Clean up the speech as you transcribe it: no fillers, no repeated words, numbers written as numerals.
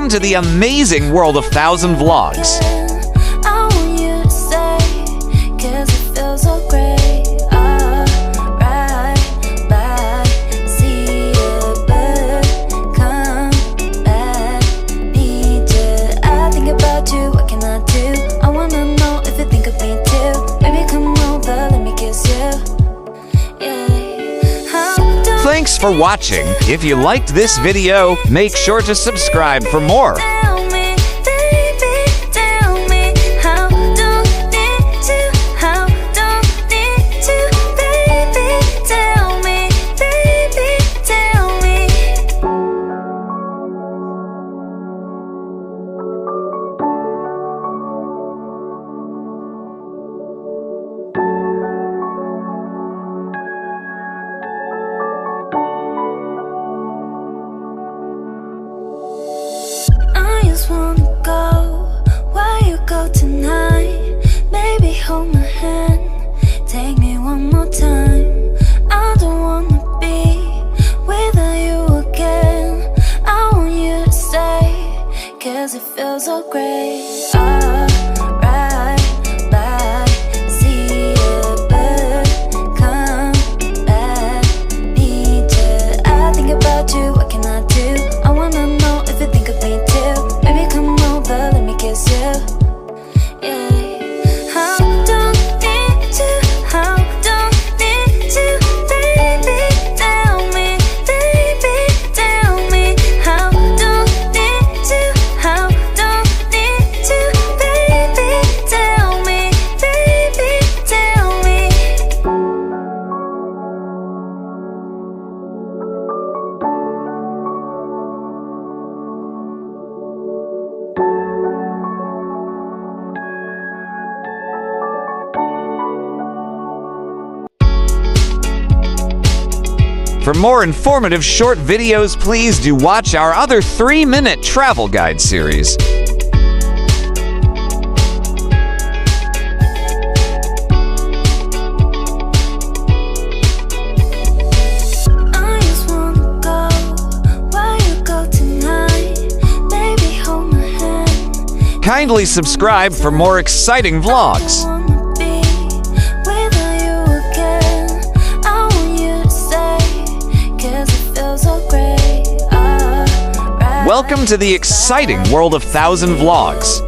Welcome to the amazing world of 1,000 vlogs. I want you to stay, 'cause it feels so great. Right back, see a bird come back. Need you, I think about you, what can I do? I wanna know if you think of me too. Baby, come over, let me kiss you. Thanks for watching. If you liked this video, make sure to subscribe for more. I just wanna go where you go tonight. Baby, hold my hand, take me one more time. I don't wanna be without you again. I want you to stay, 'cause it feels so great. Right back, see a bird come back. Need you, I think about you, what can I do? I wanna know if you think of me too. Baby, come over, let me kiss you. For more informative short videos, please do watch our other 3-minute travel guide series. I just wanna go where you go tonight. Baby, hold my hand. Kindly subscribe for more exciting vlogs. Welcome to the exciting world of 1,000 vlogs.